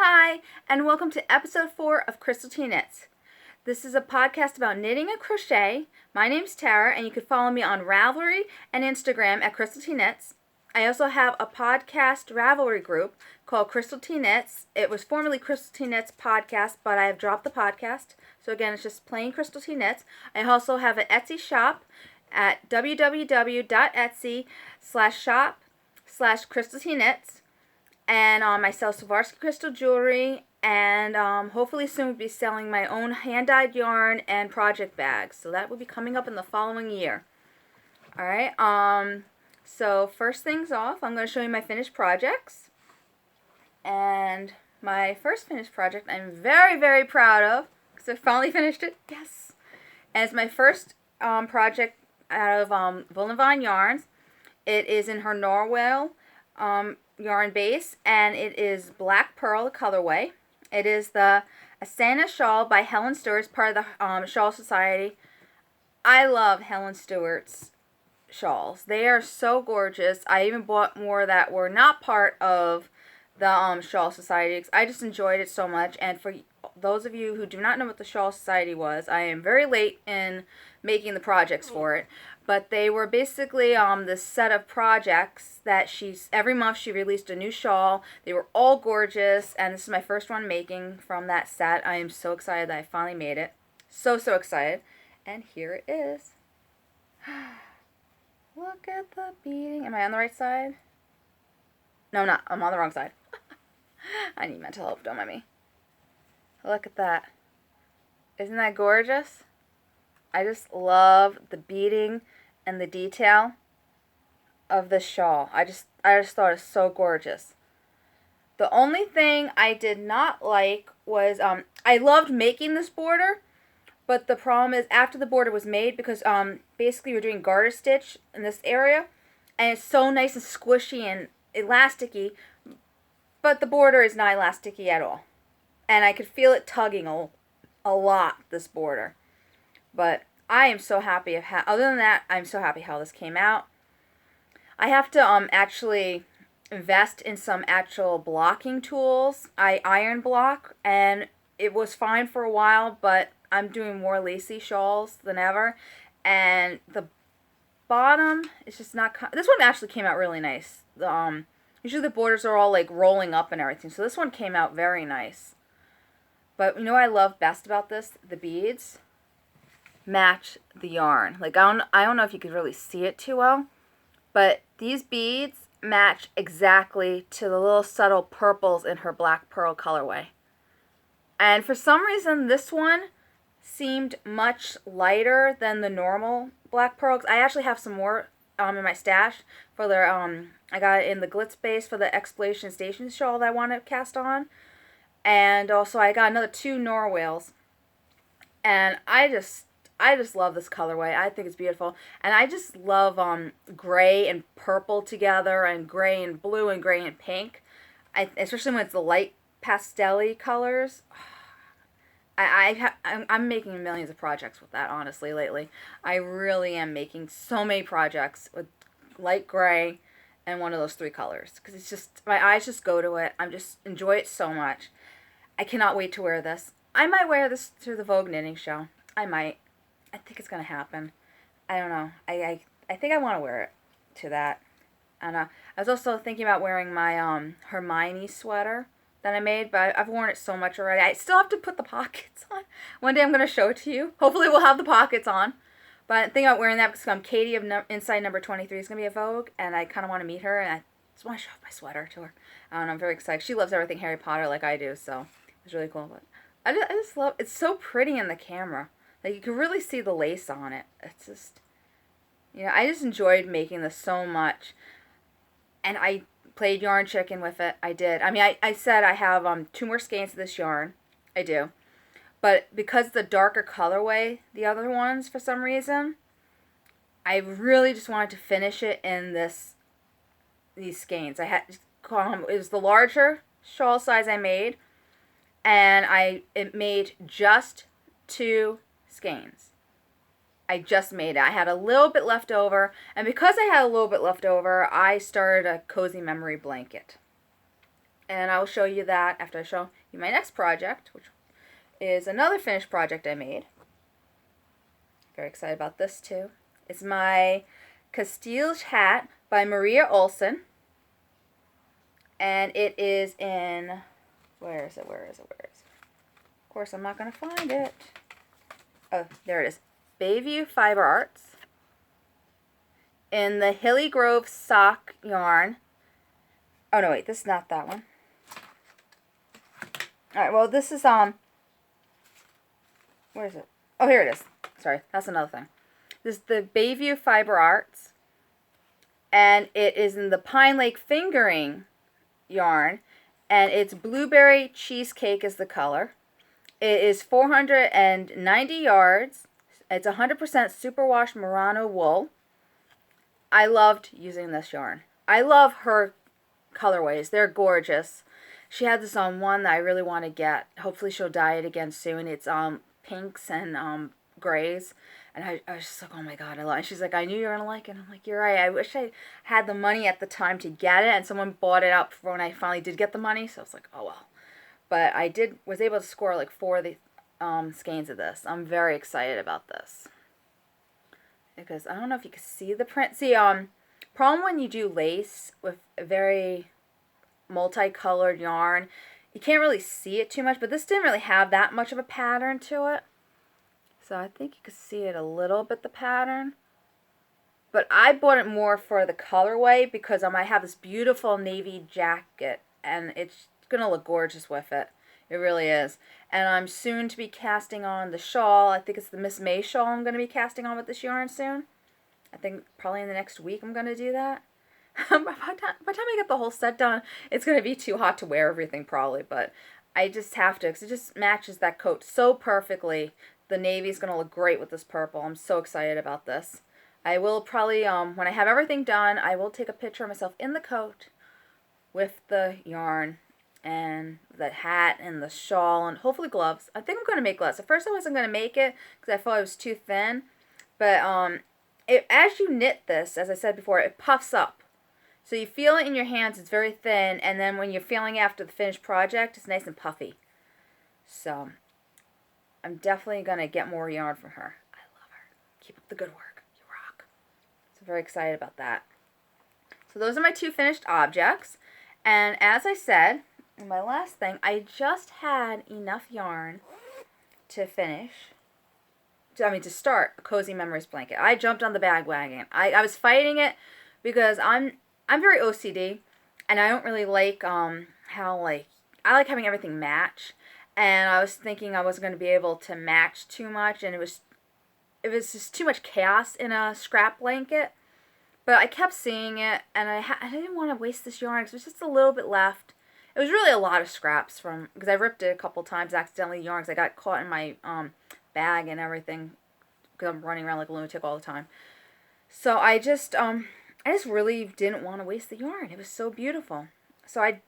Hi, and welcome to episode 4 of Crystal T Knits. This is a podcast about knitting and crochet. My name's Tara, and you can follow me on Ravelry and Instagram at Crystal T Knits. I also have a podcast Ravelry group called Crystal T Knits. It was formerly Crystal T Knits Podcast, but I have dropped the podcast. So again, it's just plain Crystal T Knits. I also have an Etsy shop at www.etsy.shop/Crystal T Knits. And I sell Swarovski crystal jewelry, and hopefully soon we'll be selling my own hand-dyed yarn and project bags. So that will be coming up in the following year. Alright, so first things off, I'm going to show you my finished projects. And my first finished project I'm very, very proud of, because I finally finished it. Yes! And it's my first project out of Wool & Vine Yarns. It is in her Narwhal yarn base, and it is Black Pearl colorway. It is the Asana shawl by Helen Stewart, part of the Shawl Society. I love Helen Stewart's shawls. They are so gorgeous. I even bought more that were not part of the Shawl Society because I just enjoyed it so much. And for those of you who do not know what the Shawl Society was, I am very late in making the projects for it. But they were basically this set of projects that every month she released a new shawl. They were all gorgeous, and this is my first one making from that set. I am so excited that I finally made it. So excited. And here it is. Look at the beading. Am I on the right side? No, I'm not. I'm on the wrong side. I need mental help, don't mind me. Look at that. Isn't that gorgeous? I just love the beading and the detail of this shawl. I just thought it was so gorgeous. The only thing I did not like was I loved making this border, but the problem is after the border was made, because basically we're doing garter stitch in this area, and it's so nice and squishy and elasticy, but the border is not elasticy at all. And I could feel it tugging a lot, this border. But I am so happy of how, other than that, I'm so happy how this came out. I have to actually invest in some actual blocking tools. I iron block, and it was fine for a while, but I'm doing more lacy shawls than ever. And the bottom is just not, this one actually came out really nice. Usually the borders are all like rolling up and everything, so this one came out very nice. But you know what I love best about this? The beads match the yarn. Like, I don't know if you could really see it too well, but these beads match exactly to the little subtle purples in her Black Pearl colorway. And for some reason, this one seemed much lighter than the normal Black Pearl. I actually have some more in my stash for the I got it in the Glitz base for the Exploration Station shawl that I want to cast on. And also I got another 2 Narwhals. And I just love this colorway. I think it's beautiful. And I just love gray and purple together, and gray and blue, and gray and pink. Especially when it's the light pastel-y colors. I'm making millions of projects with that, honestly, lately. I really am making so many projects with light gray and one of those 3 colors. Because it's just, my eyes just go to it. I just enjoy it so much. I cannot wait to wear this. I might wear this to the Vogue knitting show. I might. I think it's going to happen. I don't know. I think I want to wear it to that. And I was also thinking about wearing my Hermione sweater that I made, but I've worn it so much already. I still have to put the pockets on. One day I'm going to show it to you. Hopefully we'll have the pockets on. But I'm thinking about wearing that because Katie of Inside Number 23 is going to be at Vogue, and I kind of want to meet her, and I just want to show off my sweater to her. I don't know, I'm very excited. She loves everything Harry Potter like I do, so it's really cool. But I just love, it's so pretty in the camera. Like, you can really see the lace on it. It's just, you know, I just enjoyed making this so much. And I played yarn chicken with it. I did. I mean, I said I have 2 more skeins of this yarn. I do. But because the darker colorway, the other ones, for some reason, I really just wanted to finish it in these skeins. It was the larger shawl size I made. And it made just 2 skeins. I just made it. I had a little bit left over, and because I had a little bit left over, I started a cozy memory blanket. And I will show you that after I show you my next project, which is another finished project I made. Very excited about this too. It's my Castile hat by Maria Olsen. And it is in, where is it? Of course, I'm not going to find it. Oh, there it is. Bayview Fiber Arts. In the Hilly Grove sock yarn. Oh, no, wait, this is not that one. Alright, well, this is, where is it? Oh, here it is. Sorry, that's another thing. This is the Bayview Fiber Arts. And it is in the Pine Lake Fingering yarn. And it's Blueberry Cheesecake is the color. It is 490 yards. It's 100% superwash Murano wool. I loved using this yarn. I love her colorways. They're gorgeous. She had this on one that I really want to get. Hopefully she'll dye it again soon. It's pinks and grays. And I was just like, oh my god, I love it. And she's like, I knew you were going to like it. And I'm like, you're right. I wish I had the money at the time to get it. And someone bought it up when I finally did get the money. So I was like, oh well. But I was able to score like 4 of the skeins of this. I'm very excited about this. Because I don't know if you can see the print. See, problem when you do lace with a very multicolored yarn, you can't really see it too much, but this didn't really have that much of a pattern to it. So I think you can see it a little bit, the pattern. But I bought it more for the colorway because I have this beautiful navy jacket, and it's going to look gorgeous with it. It really is. And I'm soon to be casting on the shawl. I think it's the Miss May shawl I'm going to be casting on with this yarn soon. I think probably in the next week I'm going to do that. By the time I get the whole set done, it's going to be too hot to wear everything probably. But I just have to because it just matches that coat so perfectly. The navy's going to look great with this purple. I'm so excited about this. I will probably, when I have everything done, I will take a picture of myself in the coat with the yarn and the hat and the shawl and hopefully gloves. I think I'm going to make gloves. At first I wasn't going to make it because I thought it was too thin. But as you knit this, as I said before, it puffs up. So you feel it in your hands, it's very thin. And then when you're feeling it after the finished project, it's nice and puffy. So I'm definitely going to get more yarn from her. I love her. Keep up the good work. You rock. So very excited about that. So those are my 2 finished objects. And as I said, and my last thing, I just had enough yarn to start a Cozy Memories blanket. I jumped on the bag wagon. I was fighting it because I'm very OCD, and I don't really like how I like having everything match. And I was thinking I wasn't going to be able to match too much, and it was just too much chaos in a scrap blanket. But I kept seeing it, and I didn't want to waste this yarn because there's just a little bit left. It was really a lot of scraps because I ripped it a couple times accidentally, yarn, because I got caught in my bag and everything because I'm running around like a lunatic all the time. So I just really didn't want to waste the yarn. It was so beautiful. So I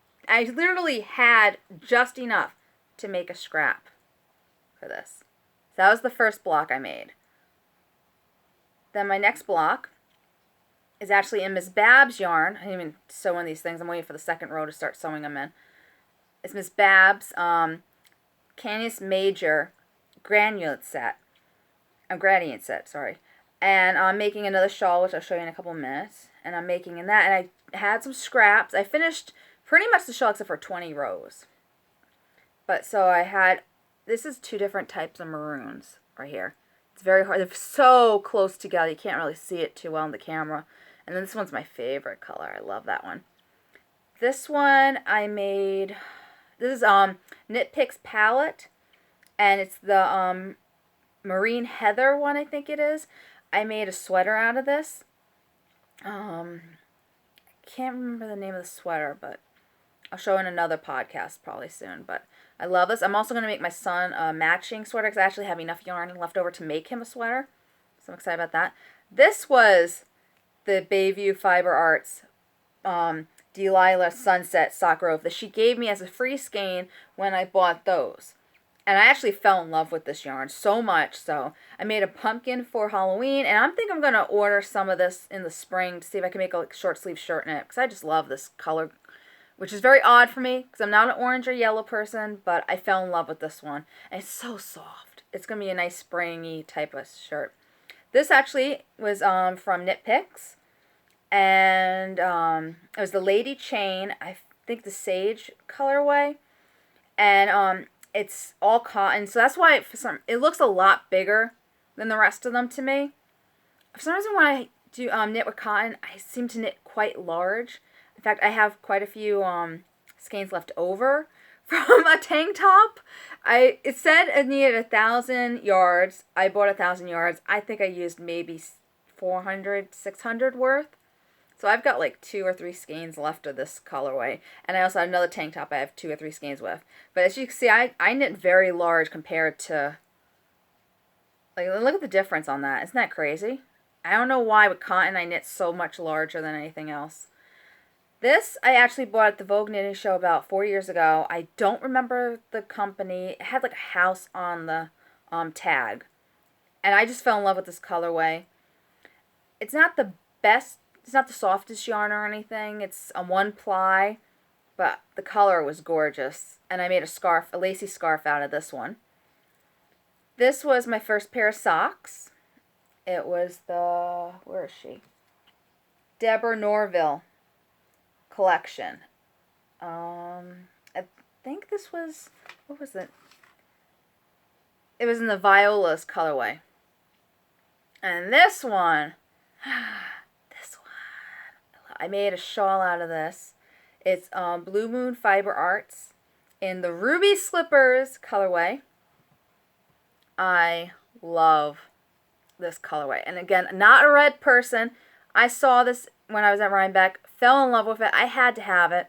literally had just enough to make a scrap for this. So that was the first block I made. Then my next block is actually in Miss Babs yarn. I didn't even sew in these things. I'm waiting for the second row to start sewing them in. It's Miss Babs Canis Major gradient set, sorry. And I'm making another shawl, which I'll show you in a couple of minutes. And I'm making in that. And I had some scraps. I finished pretty much the shawl except for 20 rows. But so this is 2 different types of maroons right here. It's very hard. They're so close together. You can't really see it too well on the camera. And then this one's my favorite color. I love that one. This one I made, this is Knit Picks palette. And it's the Marine Heather one, I think it is. I made a sweater out of this. I can't remember the name of the sweater, but I'll show in another podcast probably soon. But I love this. I'm also going to make my son a matching sweater because I actually have enough yarn left over to make him a sweater. So I'm excited about that. This was the Bayview Fiber Arts Delilah Sunset Sock Grove that she gave me as a free skein when I bought those. And I actually fell in love with this yarn so much. So I made a pumpkin for Halloween. And I'm thinking I'm going to order some of this in the spring to see if I can make a short sleeve shirt in it. Because I just love this color which is very odd for me because I'm not an orange or yellow person, but I fell in love with this one. And it's so soft. It's going to be a nice springy type of shirt. This actually was from Knit Picks, and it was the Lady Chain, I think the Sage colorway, and it's all cotton, so that's why it looks a lot bigger than the rest of them to me. For some reason, when I do knit with cotton, I seem to knit quite large. In fact, I have quite a few skeins left over from a tank top. It said it needed 1,000 yards. I bought 1,000 yards. I think I used maybe 400, 600 worth. So I've got like 2 or 3 skeins left of this colorway. And I also have another tank top I have 2 or 3 skeins with. But as you can see, I knit very large compared to... Like, look at the difference on that. Isn't that crazy? I don't know why with cotton I knit so much larger than anything else. This I actually bought at the Vogue Knitting Show about 4 years ago. I don't remember the company. It had like a house on the tag. And I just fell in love with this colorway. It's not the best, it's not the softest yarn or anything. It's a 1-ply, but the color was gorgeous. And I made a scarf, a lacy scarf out of this one. This was my first pair of socks. It was the, where is she? Deborah Norville collection. I think this was, what was it? It was in the Violas colorway. And this one, I made a shawl out of this. It's Blue Moon Fiber Arts in the Ruby Slippers colorway. I love this colorway. And again, not a red person. I saw this when I was at Rhinebeck, fell in love with it. I had to have it.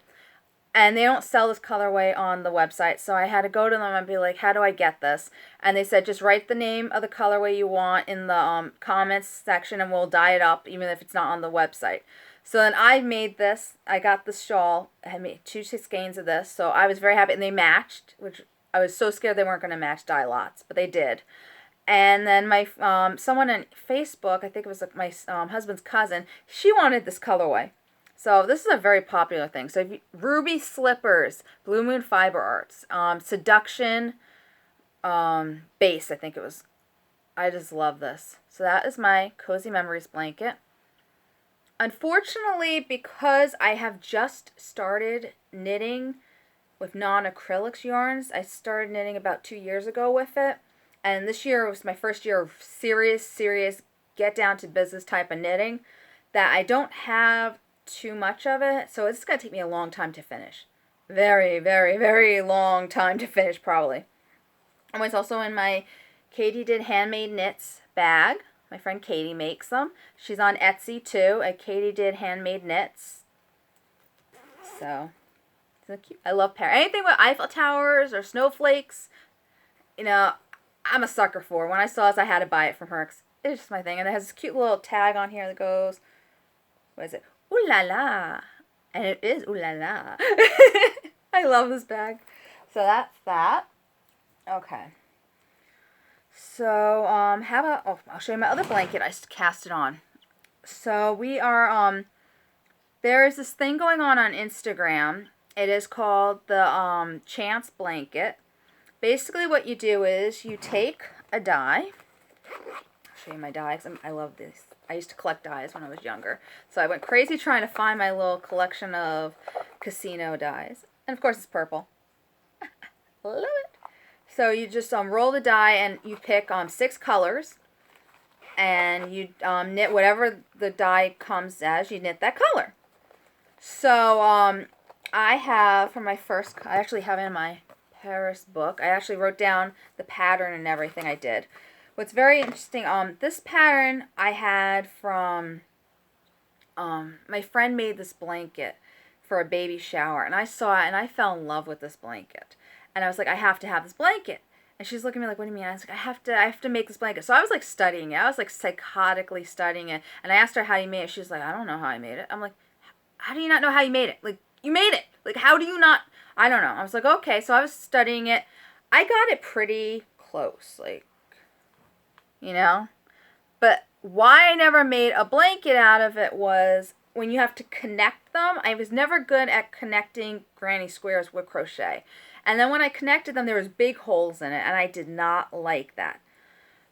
And they don't sell this colorway on the website, so I had to go to them and be like, how do I get this? And they said, just write the name of the colorway you want in the comments section and we'll dye it up, even if it's not on the website. So then I made this. I got this shawl. I had made 2 skeins of this, so I was very happy. And they matched, which I was so scared they weren't going to match dye lots, but they did. And then my someone on Facebook, I think it was like my husband's cousin, she wanted this colorway. So this is a very popular thing. So if you, Ruby Slippers, Blue Moon Fiber Arts, Seduction Base, I think it was. I just love this. So that is my Cozy Memories blanket. Unfortunately, because I have just started knitting with non-acrylics yarns, I started knitting about 2 years ago with it. And this year was my first year of serious, get down to business type of knitting, that I don't have too much of it, so it's going to take me a long time to finish. Very long time to finish, probably. And it's also in my Katie Did Handmade Knits bag. My friend Katie makes them. She's on Etsy too, at Katie Did Handmade Knits. So, it's cute. I love anything with Eiffel Towers or snowflakes. You know, I'm a sucker for. When I saw this, I had to buy it from her. It's just my thing. And it has this cute little tag on here that goes, what is it? Ooh la la. And it is ooh la la. I love this bag. So that's that. Okay. So, how about, oh, I'll show you my other blanket. I just cast it on. So we are, there's this thing going on Instagram. It is called the Chance Blanket. Basically what you do is you take a die. I'll show you my dies. I love this. I used to collect dies when I was younger. So I went crazy trying to find my little collection of casino dies. And of course it's purple. Love it. So you just roll the die and you pick 6 colors. And you knit whatever the die comes as, you knit that color. So I have, for my first, I actually have in my Paris book, I actually wrote down the pattern and everything I did. What's very interesting, this pattern I had from, my friend made this blanket for a baby shower, and I saw it, and I fell in love with this blanket. And I was like, I have to have this blanket. And she's looking at me like, what do you mean? I was like, I have to make this blanket. So I was like studying it. I was like psychotically studying it. And I asked her how you made it. She's like, I don't know how I made it. I'm like, how do you not know how you made it? Like, you made it. Like, how do you not? I don't know. I was like, okay. So I was studying it. I got it pretty close. Like, you know. But why I never made a blanket out of it was when you have to connect them, I was never good at connecting granny squares with crochet. And then when I connected them, there was big holes in it, and I did not like that.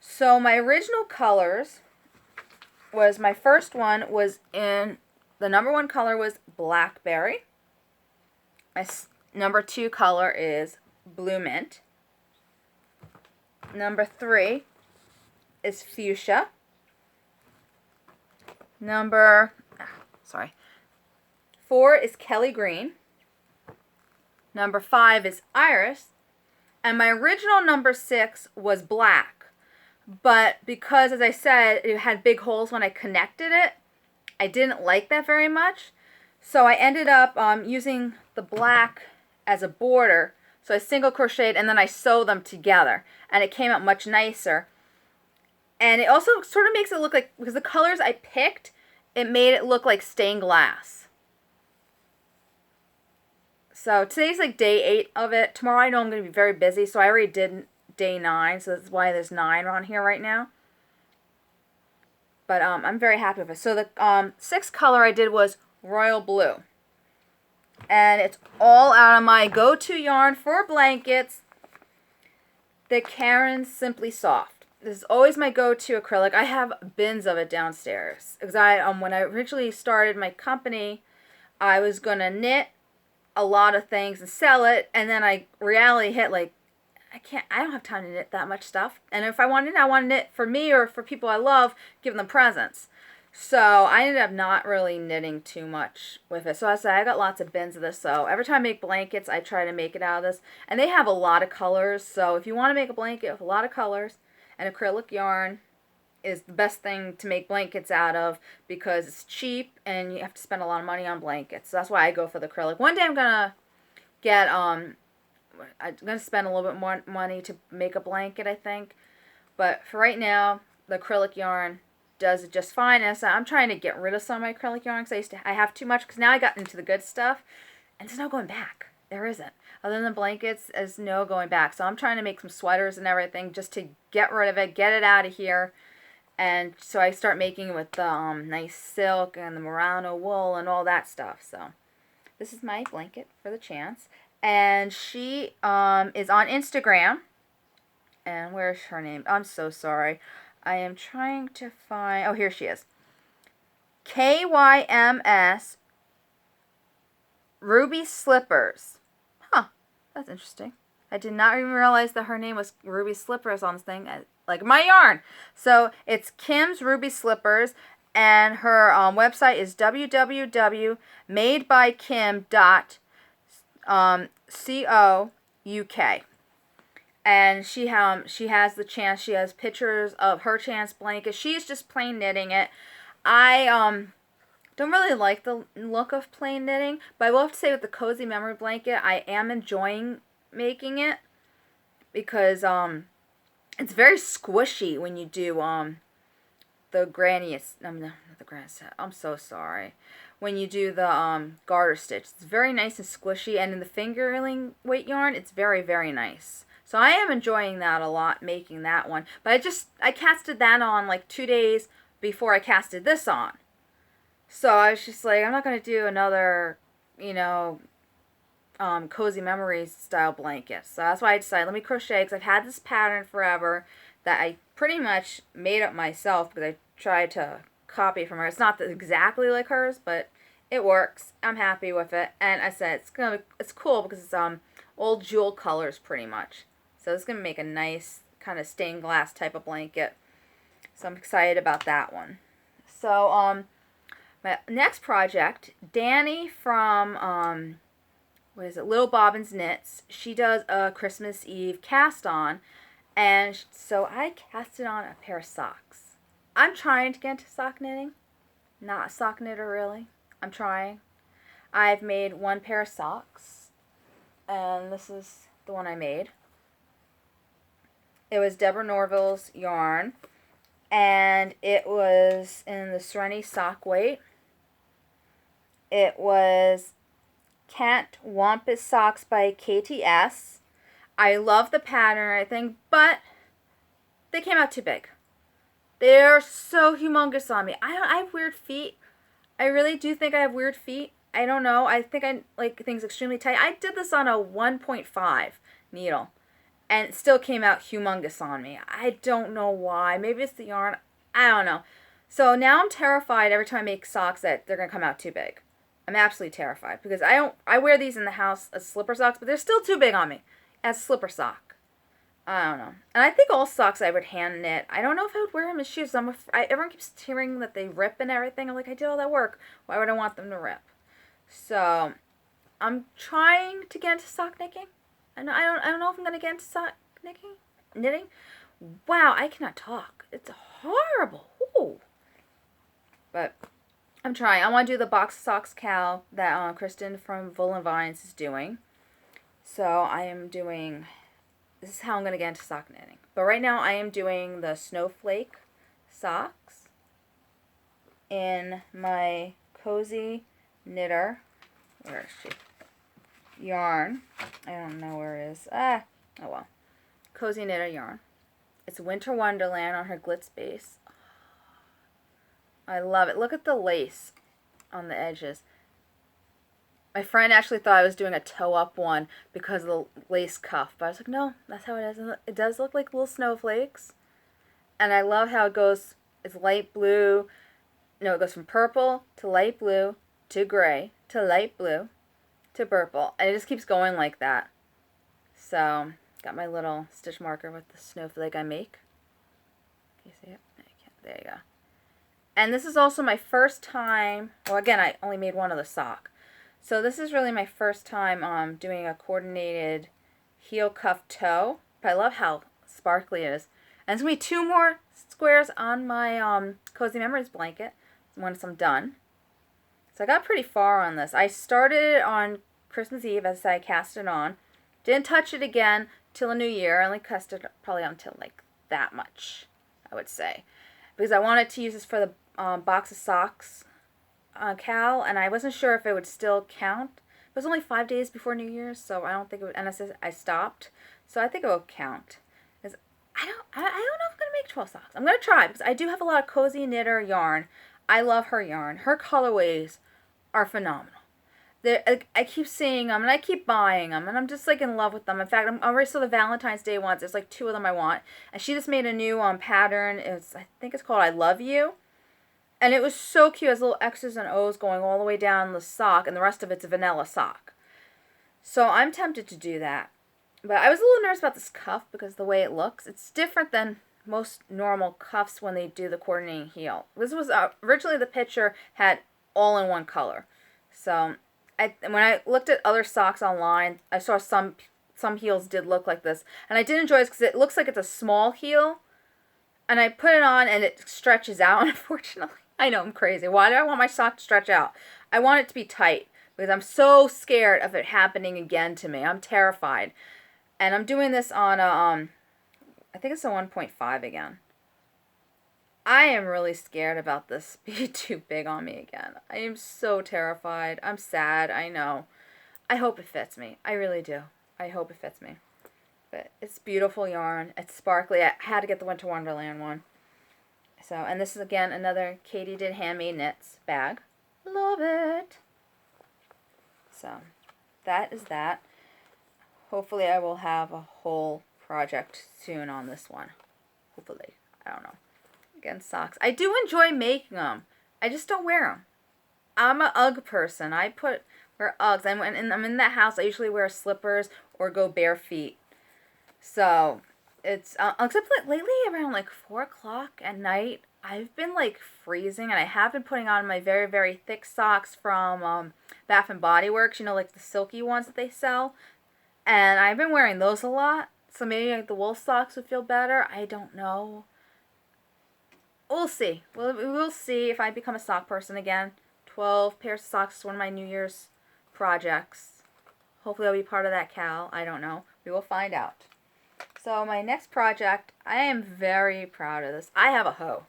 So my original colors was, my first one was in, the number 1 color was blackberry. My number 2 color is blue mint. Number 3 is fuchsia. Number 4 is Kelly green. Number 5 is iris. And my original number 6 was black. But because, as I said, it had big holes when I connected it, I didn't like that very much. So I ended up using the black as a border. So I single crocheted and then I sewed them together. And it came out much nicer. And it also sort of makes it look like, because the colors I picked, it made it look like stained glass. So today's like day 8 of it. Tomorrow I know I'm going to be very busy, so I already did day 9, so that's why there's 9 on here right now. But I'm very happy with it. So the 6th color I did was royal blue. And it's all out of my go-to yarn for blankets, the Caron Simply Soft. This is always my go-to acrylic. I have bins of it downstairs. Because when I originally started my company, I was going to knit a lot of things and sell it, and then reality hit, like, I don't have time to knit that much stuff. And if I want to knit, I want to knit for me or for people I love, give them presents. So I ended up not really knitting too much with it. So I said, I got lots of bins of this. So every time I make blankets, I try to make it out of this. And they have a lot of colors. So if you want to make a blanket with a lot of colors, and acrylic yarn is the best thing to make blankets out of, because it's cheap and you have to spend a lot of money on blankets. So that's why I go for the acrylic. One day I'm gonna get I'm gonna spend a little bit more money to make a blanket, I think. But for right now, the acrylic yarn does it just fine. And so I'm trying to get rid of some of my acrylic yarn because I have too much, because now I got into the good stuff and there's no going back. There isn't. Other than the blankets, there's no going back. So I'm trying to make some sweaters and everything just to get rid of it, get it out of here. And so I start making it with the nice silk and the Murano wool and all that stuff. So this is my blanket for the Chance. And she is on Instagram. And where's her name? I'm so sorry. I am trying to find... Oh, here she is. KYMS Ruby Slippers. Huh. That's interesting. I did not even realize that her name was Ruby Slippers on this thing. Like my yarn. So it's Kim's Ruby Slippers, and her website is www.madebykim.co.uk. And she has the Chance. She has pictures of her Chance blanket. She's just plain knitting it. I don't really like the look of plain knitting, but I will have to say with the Cozy Memory blanket, I am enjoying making it, because it's very squishy when you do the granny. Not the granny set. I'm so sorry. When you do the garter stitch, it's very nice and squishy, and in the fingerling weight yarn, it's very, very nice. So I am enjoying that a lot, making that one. But I casted that on like 2 days before I casted this on. So I was just like, I'm not going to do another, Cozy Memories style blanket. So that's why I decided, let me crochet, because I've had this pattern forever that I pretty much made up myself, because I tried to copy from her. It's not exactly like hers, but it works. I'm happy with it. And I said, it's cool because it's old jewel colors pretty much. So it's going to make a nice kind of stained glass type of blanket. So I'm excited about that one. So my next project, Danny from Little Bobbins Knits, she does a Christmas Eve cast on, and so I casted on a pair of socks. I'm trying to get into sock knitting. Not a sock knitter really. I'm trying. I've made 1 pair of socks, and this is the one I made. It was Deborah Norville's yarn, and it was in the Serenity sock weight. It was Cat Wampus Socks by KTS. I love the pattern, I think, but they came out too big. They're so humongous on me. I have weird feet. I really do think I have weird feet. I don't know. I think I like things extremely tight. I did this on a 1.5 needle, and it still came out humongous on me. I don't know why. Maybe it's the yarn. I don't know. So now I'm terrified every time I make socks that they're going to come out too big. I'm absolutely terrified because I wear these in the house as slipper socks, but they're still too big on me as slipper sock. I don't know. And I think all socks I would hand knit. I don't know if I would wear them as shoes. Everyone keeps hearing that they rip and everything. I'm like, I did all that work. Why would I want them to rip? So I'm trying to get into sock knitting. I don't know if I'm going to get into sock knitting. Wow, I cannot talk. It's horrible. Ooh. But I'm trying. I want to do the box socks cowl that Kristen from Volan Vines is doing. So I am doing, this is how I'm going to get into sock knitting. But right now I am doing the snowflake socks in my Cozy Knitter, where is she? Yarn. I don't know where it is. Oh well. Cozy Knitter yarn. It's Winter Wonderland on her glitz base. I love it. Look at the lace on the edges. My friend actually thought I was doing a toe-up one because of the lace cuff. But I was like, no, that's how it is. It does look like little snowflakes. And I love how it goes, it's light blue. No, it goes from purple to light blue to gray to light blue to purple. And it just keeps going like that. So, got my little stitch marker with the snowflake I make. Can you see it? There you go. And this is also my first time, well again, I only made one of the sock. So this is really my first time doing a coordinated heel cuff toe. But I love how sparkly it is. And there's going to be 2 more squares on my Cozy Memories blanket once I'm done. So I got pretty far on this. I started it on Christmas Eve as I cast it on. Didn't touch it again till the new year. I only cast it probably until like that much, I would say. Because I wanted to use this for the box of socks cowl, and I wasn't sure if it would still count. It was only 5 days before New Year's, so I don't think it would, and I stopped. So I think it will count. Because I don't know if I'm going to make 12 socks. I'm going to try, because I do have a lot of Cozy Knitter yarn. I love her yarn. Her colorways are phenomenal. I keep seeing them, and I keep buying them, and I'm just, like, in love with them. In fact, I already saw the Valentine's Day ones. There's, like, 2 of them I want. And she just made a new pattern. I think it's called I Love You. And it was so cute. It has little X's and O's going all the way down the sock, and the rest of it's a vanilla sock. So I'm tempted to do that. But I was a little nervous about this cuff because of the way it looks. It's different than most normal cuffs when they do the coordinating heel. This was originally the picture had all in one color. So when I looked at other socks online, I saw some heels did look like this. And I did enjoy it because it looks like it's a small heel. And I put it on and it stretches out, unfortunately. I know, I'm crazy. Why do I want my sock to stretch out? I want it to be tight because I'm so scared of it happening again to me. I'm terrified. And I'm doing this on a, I think it's a 1.5 again. I am really scared about this being too big on me again. I am so terrified. I'm sad, I know. I hope it fits me. I really do. I hope it fits me. But it's beautiful yarn. It's sparkly. I had to get the Winter Wonderland one. So, and this is again another Katie Did Handmade Knits bag. Love it. So, that is that. Hopefully I will have a whole project soon on this one. Hopefully. I don't know. Again, socks. I do enjoy making them. I just don't wear them. I'm a UGG person. I wear Uggs. And I'm in that house. I usually wear slippers or go bare feet. So, it's, except like lately around like 4 o'clock at night, I've been like freezing, and I have been putting on my very, very thick socks from Bath and Body Works, you know, like the silky ones that they sell. And I've been wearing those a lot, so maybe like the wool socks would feel better. I don't know. We'll see. We'll see if I become a sock person again. 12 pairs of socks is one of my New Year's projects. Hopefully I'll be part of that cowl. I don't know. We will find out. So my next project, I am very proud of this. I have a hoe.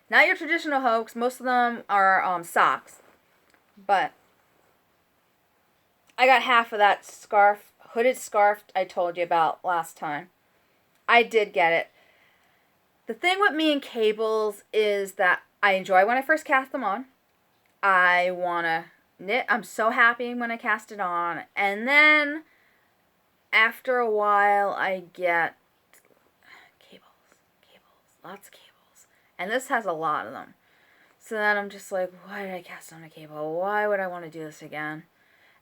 Not your traditional hoe, because most of them are socks. But I got half of that scarf, hooded scarf I told you about last time. I did get it. The thing with me and cables is that I enjoy when I first cast them on. I want to knit. I'm so happy when I cast it on. And then after a while, I get cables, lots of cables. And this has a lot of them. So then I'm just like, why did I cast on a cable? Why would I want to do this again?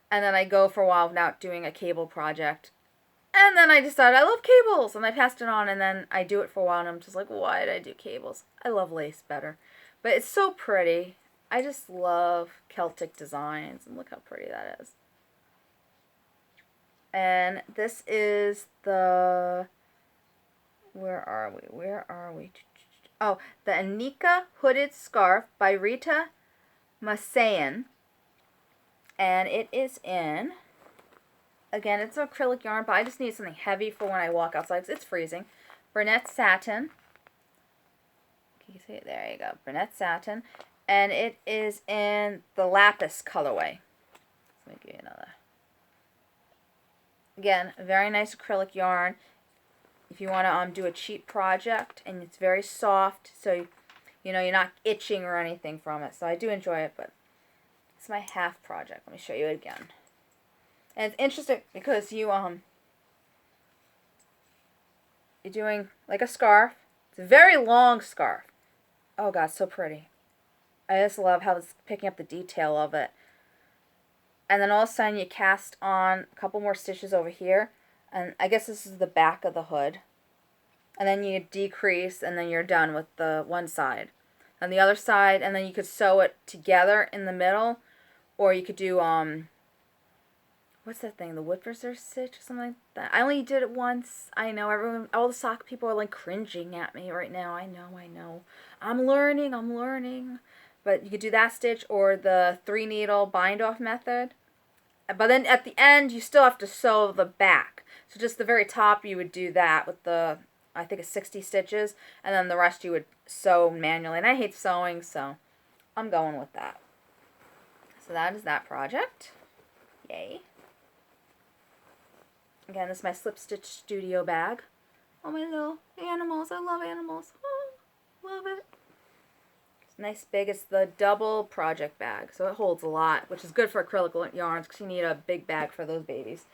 And then I go for a while without doing a cable project. And then I decided I love cables. And I passed it on. And then I do it for a while. And I'm just like, why did I do cables? I love lace better. But it's so pretty. I just love Celtic designs. And look how pretty that is. And this is the... Where are we? Oh, the Anika Hooded Scarf by Rita Masayan. And it is in... Again, it's an acrylic yarn, but I just need something heavy for when I walk outside because it's freezing. Burnett Satin. Can you see it? There you go. Burnett Satin. And it is in the Lapis colorway. Let me give you another. Again, a very nice acrylic yarn. If you want to do a cheap project, and it's very soft, so you know you're not itching or anything from it. So I do enjoy it, but it's my half project. Let me show you it again. And it's interesting because you're doing like a scarf. It's a very long scarf. Oh God, so pretty. I just love how it's picking up the detail of it. And then all of a sudden you cast on a couple more stitches over here. And I guess this is the back of the hood. And then you decrease and then you're done with the one side. And the other side, and then you could sew it together in the middle. Or you could do, what's that thing? The Whippersnare stitch or something like that. I only did it once. I know everyone, all the sock people are like cringing at me right now. I know. I'm learning. But you could do that stitch or the 3-needle bind-off method. But then at the end, you still have to sew the back. So just the very top, you would do that with the, I think it's 60 stitches. And then the rest you would sew manually. And I hate sewing, so I'm going with that. So that is that project. Yay. Again, this is my Slip Stitch Studio bag. Oh, my little animals. I love animals. Oh, love it. It's nice big. It's the double project bag, so it holds a lot, which is good for acrylic yarns because you need a big bag for those babies.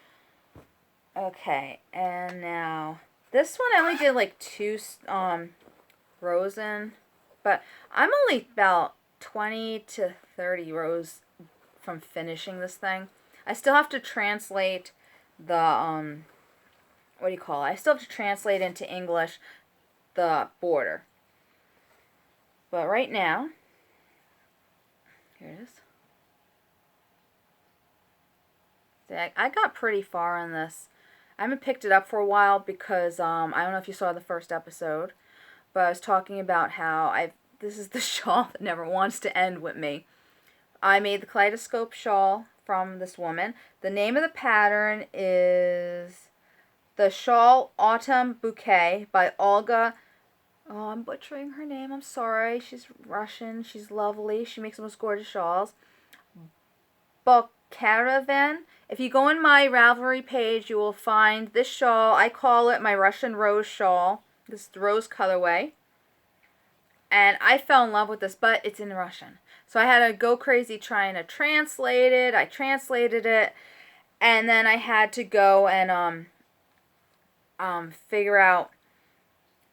Okay, and now this one I only did like 2 rows in, but I'm only about 20 to 30 rows from finishing this thing. I still have to translate the, what do you call it? I still have to translate into English the border. But right now, here it is. See, I got pretty far on this. I haven't picked it up for a while because, I don't know if you saw the first episode, but I was talking about how this is the shawl that never wants to end with me. I made the Kaleidoscope shawl from this woman. The name of the pattern is the Shawl Autumn Bouquet by Olga. Oh, I'm butchering her name. I'm sorry. She's Russian. She's lovely. She makes the most gorgeous shawls. Bokaravan. If you go on my Ravelry page, you will find this shawl. I call it my Russian Rose shawl. This is the rose colorway. And I fell in love with this, but it's in Russian. So I had to go crazy trying to translate it. I translated it. And then I had to go and figure out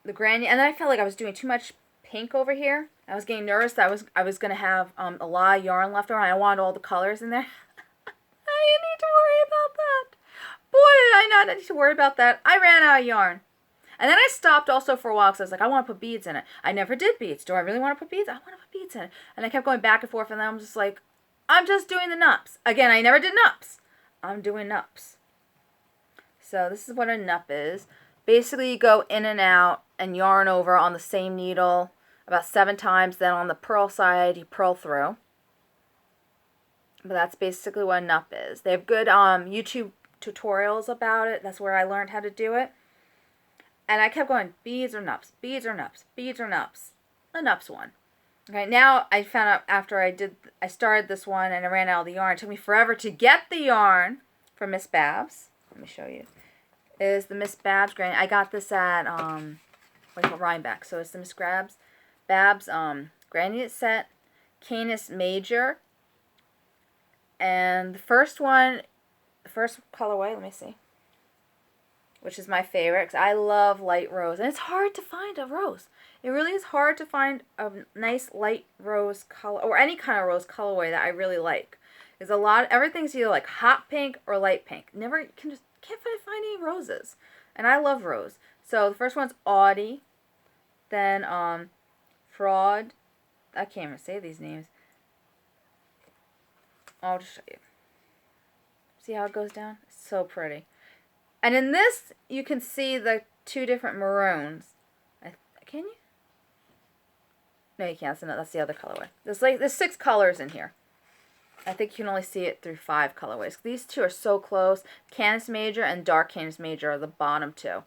the granule. And then I felt like I was doing too much pink over here. I was getting nervous that I was going to have a lot of yarn left over. And I wanted all the colors in there. I didn't need to worry about that. Boy, did I not need to worry about that. I ran out of yarn. And then I stopped also for a while because I was like, I want to put beads in it. I never did beads. Do I really want to put beads? I want to put beads in it. And I kept going back and forth, and then I'm just like, I'm just doing the nups. Again, I never did nups. I'm doing nups. So this is what a nup is. Basically, you go in and out and yarn over on the same needle about 7 times. Then on the purl side, you purl through. But that's basically what a nup is. They have good YouTube tutorials about it. That's where I learned how to do it. And I kept going, beads or nups, beads or nups, beads or nups. A nups one. Okay, now I found out after I started this one and I ran out of the yarn. It took me forever to get the yarn from Miss Babs. Let me show you. It is the Miss Babs granny. I got this at, what do you call Rhinebeck. So it's the Miss Babs granny set, Canis Major, And the first one, the first colorway, let me see, which is my favorite because I love light rose. And it's hard to find a rose. It really is hard to find a nice light rose color, or any kind of rose colorway that I really like. There's a lot, everything's either like hot pink or light pink. Never, can't find any roses. And I love rose. So the first one's Audie. Then Fraud. I can't even say these names. I'll just show you. See how it goes down? It's so pretty. And in this, you can see the two different maroons. Can you? No, you can't. That's the other colorway. There's 6 colors in here. I think you can only see it through 5 colorways. These two are so close. Canis Major and Dark Canis Major are the bottom 2.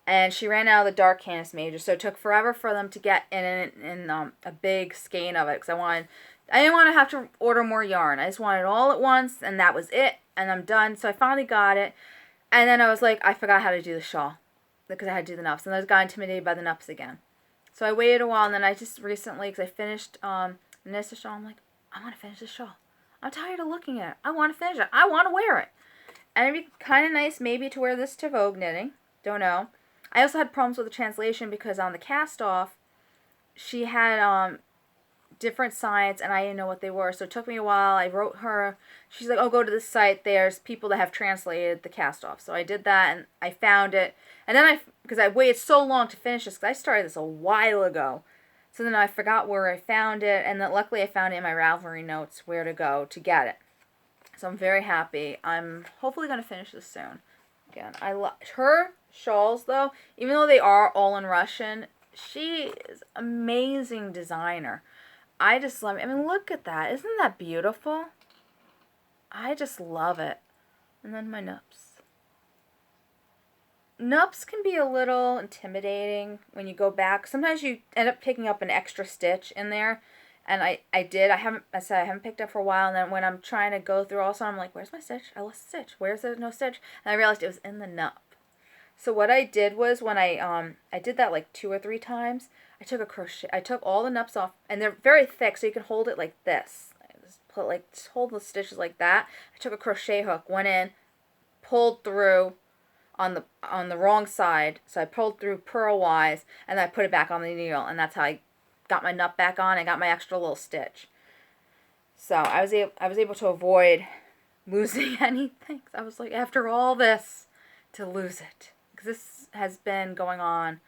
And she ran out of the Dark Canis Major, so it took forever for them to get in a big skein of it, because I didn't want to have to order more yarn. I just wanted it all at once, and that was it, and I'm done. So I finally got it, and then I was like, I forgot how to do the shawl, because I had to do the nups, and I got intimidated by the nups again. So I waited a while, and then I just recently, because I finished Nissa shawl, I'm like, I want to finish this shawl. I'm tired of looking at it. I want to finish it. I want to wear it. And it'd be kind of nice maybe to wear this to Vogue knitting. Don't know. I also had problems with the translation because on the cast off, she had different sites and I didn't know what they were. So it took me a while. I wrote her. She's like, oh, go to this site. There's people that have translated the cast off. So I did that and I found it. And then because I waited so long to finish this, because I started this a while ago. So then I forgot where I found it. And then luckily I found it in my Ravelry notes where to go to get it. So I'm very happy. I'm hopefully going to finish this soon. Again, I love her shawls though, even though they are all in Russian. She is an amazing designer. I just love it. I mean, look at that. Isn't that beautiful? I just love it. And then my nups. Nups can be a little intimidating when you go back. Sometimes you end up picking up an extra stitch in there. And I did. I haven't picked up for a while. And then when I'm trying to go through also, I'm like, where's my stitch? I lost a stitch. Where's the no stitch? And I realized it was in the nup. So what I did was when I did that like 2 or 3 times, I took a crochet. I took all the nups off, and they're very thick, so you can hold it like this. Just hold the stitches like that. I took a crochet hook, went in, pulled through on the wrong side. So I pulled through purlwise, and then I put it back on the needle, and that's how I got my nut back on and got my extra little stitch. So I was able to avoid losing anything. I was like, after all this, to lose it. Because this has been going on,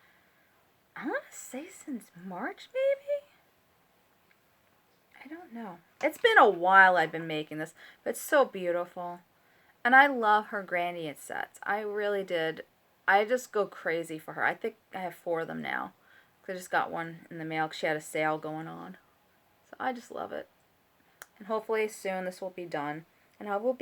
I want to say since March, maybe? I don't know. It's been a while I've been making this, but it's so beautiful. And I love her Grandiate sets. I really did. I just go crazy for her. I think I have 4 of them now. I just got one in the mail because she had a sale going on. So I just love it. And hopefully soon this will be done. And I will be